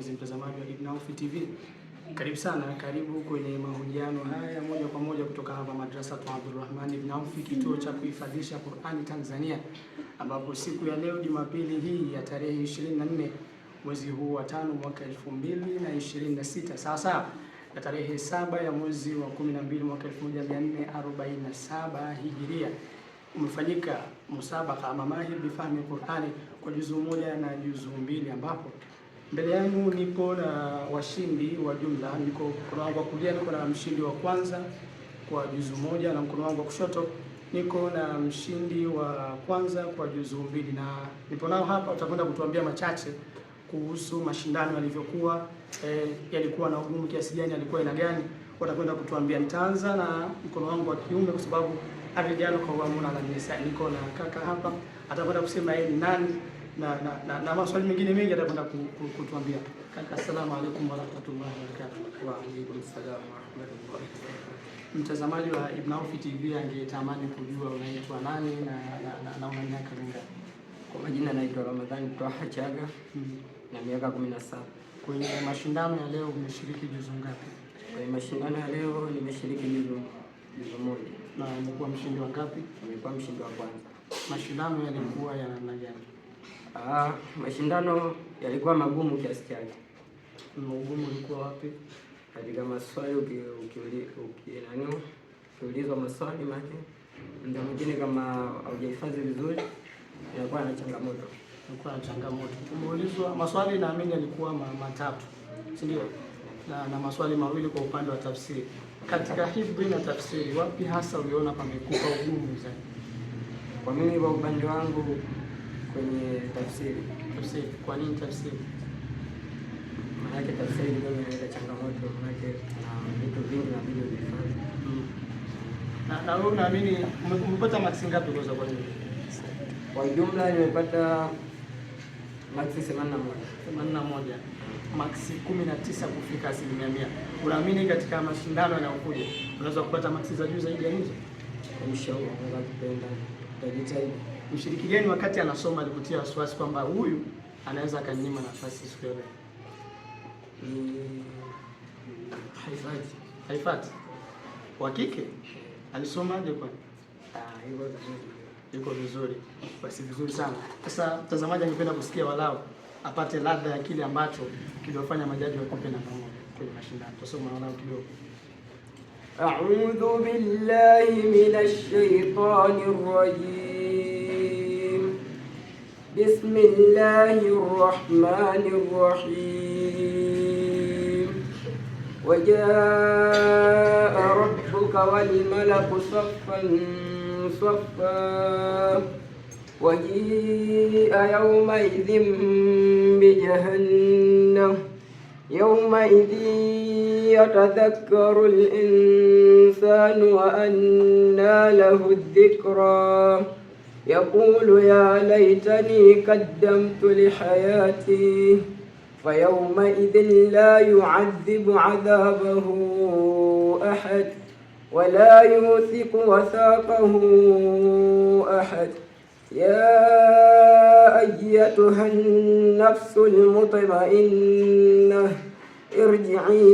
mpenzi mtazamaji wa Ibn Auf TV. Karibu sana, karibu kwenye mahojiano haya moja kwa moja kutoka hapa Madrasa Abdulrahman Ibn Auf, kituo cha kuhifadhisha Qur'ani Tanzania, ambapo siku ya leo Jumapili hii ya tarehe 24 mwezi huu wa 5 mwaka 2026 sawa na tarehe 7 ya mwezi wa 12 mwaka 1447 Hijiria, umefanyika musabaka ama mahir bifahmi Qur'ani kwa juzu moja na juzu mbili, ambapo mbele yangu nipo na washindi wa jumla. Niko mkono wangu wa kulia niko na mshindi wa kwanza kwa juzu moja, na mkono wangu wa kushoto niko na mshindi wa kwanza kwa juzu mbili, na nipo nao hapa. Utakwenda kutuambia machache kuhusu mashindano yalivyokuwa, yalikuwa na ugumu kiasi gani, yalikuwa aina gani, watakwenda kutuambia. Nitaanza na mkono wangu wa kiume kwa sababu arijalo qawwamuna 'ala nisa. Niko na kaka hapa, atakwenda kusema yeye ni nani na maswali mengine mengi atakwenda kutuambia. Kaka, asalamu alaykum wa rahmatullahi wa barakatuh. Wa alaykum salaam wa rahmatullahi wa barakatuh. Mtazamaji wa Ibn Auf TV angetamani kujua unaitwa nani na una miaka mingapi? Kwa majina naitwa Ramadhani Twaha Chaga na miaka 17. Kwenye mashindano ya leo umeshiriki juzu ngapi? Kwenye mashindano ya leo nimeshiriki juzu moja. Na umekuwa mshindi wa ngapi? Nimekuwa mshindi wa kwanza. Mashindano yalikuwa ya namna gani? Mashindano yalikuwa magumu kiasi chake. Ugumu ulikuwa wapi? Katika maswali ukiulizwa maswali make ndio mwingine kama haujahifadhi vizuri inakuwa na changamoto. Ilikuwa na changamoto. Umeulizwa maswali, naamini yalikuwa matatu, si ndio? Na maswali mawili kwa upande wa tafsiri. Katika hifdhi na tafsiri, wapi hasa uliona pamekupa ugumu zaidi? Kwa mimi kwa upande wangu kwenye tafsiri. Tafsiri. Kwa nini tafsiri? Maana tafsiri ndio inaleta changamoto, maana na vitu vingi na video vifanye. Na wewe unaamini umepata maksi ngapi kwa sababu hiyo? Kwa jumla nimepata maksi 81. Maksi 19 kufika 100%. Unaamini katika mashindano yanayokuja unaweza kupata maksi za juu zaidi ya hizo? Inshallah, Mungu akipenda tutajitahidi. Mshiriki gani wakati anasoma alikutia wasiwasi kwamba huyu anaweza akanyima nafasi siku ile? Haifati. Wa kike alisomaje kwa? Yuko vizuri. Basi vizuri sana. Sasa mtazamaji angependa kusikia walau apate ladha ya kile ambacho kiliwafanya majaji wakupe namba moja kwenye mashindano. Tusome walau kidogo. A'udhu billahi minash shaitanir rajim. Bismillahir rahmanir rahim. Wajaa rabbuka wal malaku saffan صفا وجيء يومئذ بجهنم يومئذ يتذكر الإنسان وأنى له الذكرى يقول يا ليتني قدمت لحياتي فيومئذ لا يعذب عذابه أحد ولا يوثق وثاقه أحد يا أيتها النفس المطمئنة ارجعي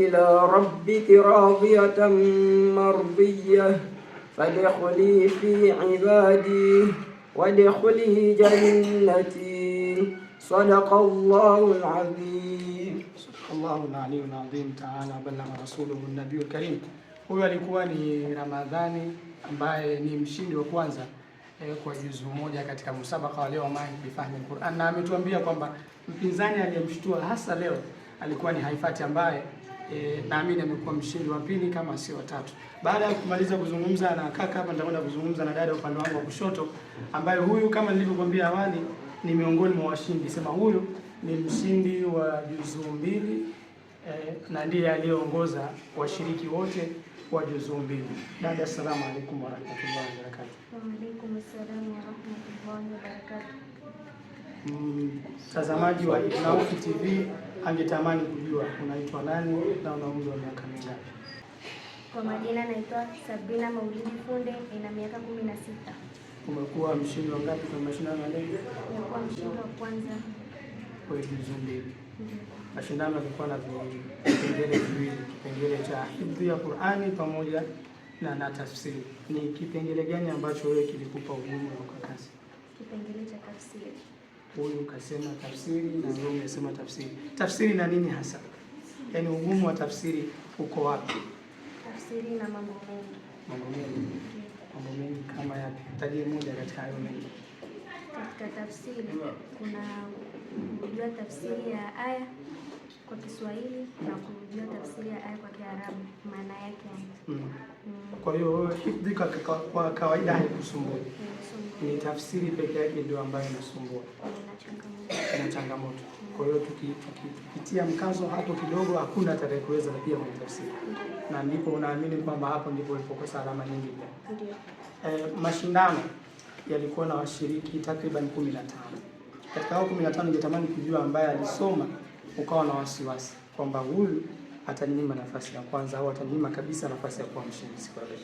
إلى ربك راضية مرضية فادخلي في عبادي وادخلي جنتي صدق الله العظيم. صدق الله العلي العظيم. تعالى بلغ رسوله النبي الكريم. Huyu alikuwa ni Ramadhani ambaye ni mshindi wa kwanza kwa juzu moja katika musabaka wa leo mahir bifahmi Qur'an, na ametuambia kwamba mpinzani aliyemshtua hasa leo alikuwa ni Haifati ambaye naamini amekuwa mshindi wa pili kama sio watatu. Baada ya kumaliza kuzungumza na kaka hapa, nitakwenda kuzungumza na dada upande wangu wa kushoto, ambaye huyu kama nilivyokuambia awali ni miongoni mwa washindi. Sema huyu ni mshindi wa juzu mbili na ndiye aliyeongoza washiriki wote wa juzu mbili. Dada, assalamu alaykum wa rahmatullahi wa barakatuh. Wa alaykum assalam wa rahmatullahi wa barakatuh. Mtazamaji wa Ibn Auf TV angetamani kujua unaitwa nani na una umri wa miaka mingapi? Kwa majina naitwa Sabina Maulidi Funde, nina miaka 16. Umekuwa mshindi wa ngapi kwa mashindano ya leo? Nimekuwa mshindi wa kwanza. Kwa juzu mbili. Mashindano yalikuwa na vipengele viwili, kipengele cha hifdhi ya Qur'ani pamoja na tafsiri. Ni kipengele gani ambacho wewe kilikupa ugumu na ukakasi? Kipengele cha tafsiri. Huyu kasema tafsiri na wewe umesema tafsiri. Tafsiri na nini hasa? Yaani ugumu wa tafsiri uko wapi? Tafsiri na mambo mengi. Mambo mengi. Mambo mengi kama yapi? Tajie moja katika hayo mengi. Katika tafsiri kuna kujua tafsiri ya aya kwa Kiswahili na kujua tafsiri ya aya kwa Kiarabu, maana yake. Kwa hiyo hifdhi kwa kawaida haikusumbui. Ni tafsiri peke yake ndio ambayo inasumbua. Ina changamoto. Kwa hiyo tukipitia mkazo hapo kidogo, hakuna atakayeweza pia kwenye tafsiri. Na ndipo unaamini kwamba hapo ndipo ilipokosa alama nyingi. Ndio. Mashindano yalikuwa na washiriki takriban 15. Katika hao 15 ningetamani kujua ambaye alisoma ukawa na wasiwasi kwamba huyu atanyima nafasi ya kwanza au atanyima kabisa nafasi ya kuwa mshindi siku ya leo.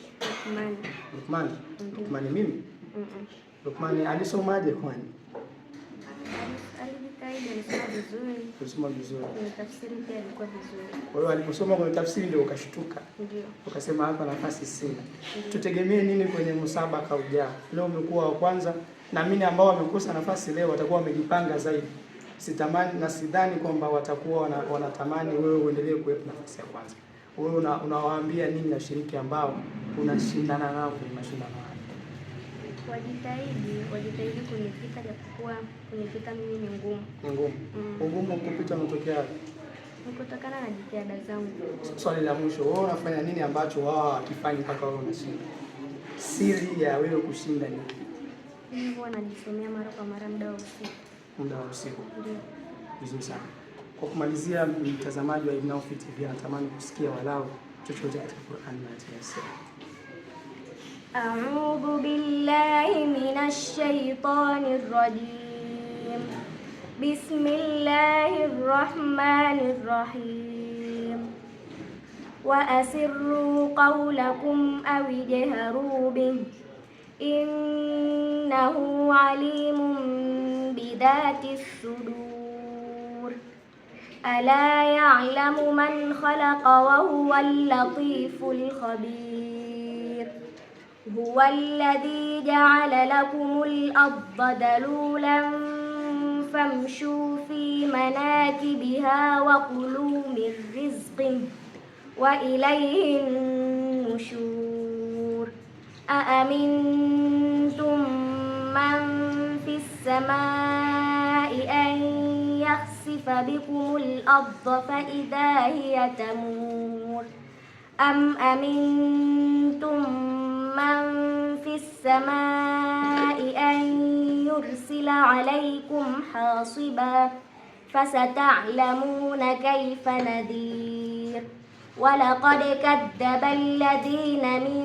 Lukman mimi? Lukman alisomaje kwani? Alisoma vizuri. Kwenye tafsiri pia alikuwa vizuri. Kwa hiyo aliposoma kwenye tafsiri ndio ukashtuka. Ndio. Ukasema hapa nafasi sina. Tutegemee nini kwenye msabaka ujao? Leo umekuwa wa kwanza, na mimi ambao wamekosa nafasi leo watakuwa wamejipanga zaidi. Sitamani na sidhani kwamba watakuwa wanatamani wewe uendelee kuwepo nafasi ya kwanza. Wewe unawaambia nini washiriki ambao unashindana nao kwenye mashindano haya? Wajitahidi kunipita, japokuwa kunipita mimi ni ngumu. Ni ngumu. Ugumu kupita unatokea wapi? Kutokana na jitihada zangu. Swali la mwisho, wewe unafanya nini ambacho wao hawakifanyi mpaka wewe unashinda? Siri ya wewe kushinda ni nini? Mimi huwa najisomea mara kwa mara muda wa usiku. Muda wa usiku. Ndio. Vizuri sana. Kwa kumalizia, mtazamaji wa Ibn Aufi TV anatamani kusikia walau chochote katika Qur'an na Tafsiri. A'udhu billahi minash shaitanir rajim. Bismillahir rahmanir rahim. Wa asirru qawlakum aw ijharu bihi innahu alimun bidatis sudur. Ala ya'lamu man khalaqa wa huwal latiful khabir. Huwa alladhi ja'ala lakumul arda dalulan famshu fi manakibiha wa kulu min rizqihi wa ilayhin nushur. Aamintum man fis samaa'i an yakhsifa bikumul arda fa idha hiya tamur. Am amintum man fis samaa'i an yursila alaykum hasiba fasata'lamuna kayfa nadir. Walaqad kadzdzaba alladhina min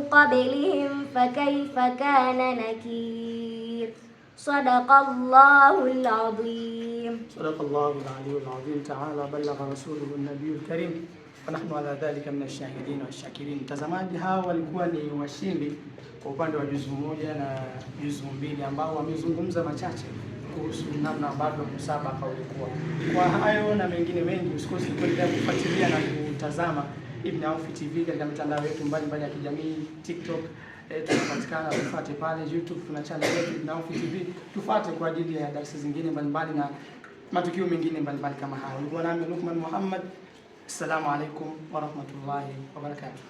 qablihim fakayfa kana nakir. Sadaqallahul azim. Sadaqallahul aliyyul azim. Ta'ala balagha rasuluhu an-nabiyul karim. Nahnu ala dhalika min ash-shahidin wash-shakirin. Mtazamaji, hawa walikuwa ni washindi kwa upande wa juzu moja na juzu mbili ambao wamezungumza machache kuhusu namna ambavyo msabaka ulikuwa. Kwa hayo na mengine mengi, usikose kuendelea kufuatilia na kutazama Ibn Aufi TV katika mitandao yetu mbalimbali ya kijamii, TikTok, tunapatikana, tufuate pale YouTube, tuna channel yetu Ibn Aufi TV. Tufuate kwa ajili ya darasa zingine mbalimbali na matukio mengine mbalimbali kama haya. Nilikuwa nami Lukman Muhammad. Assalamu alaikum warahmatullahi wabarakatuh.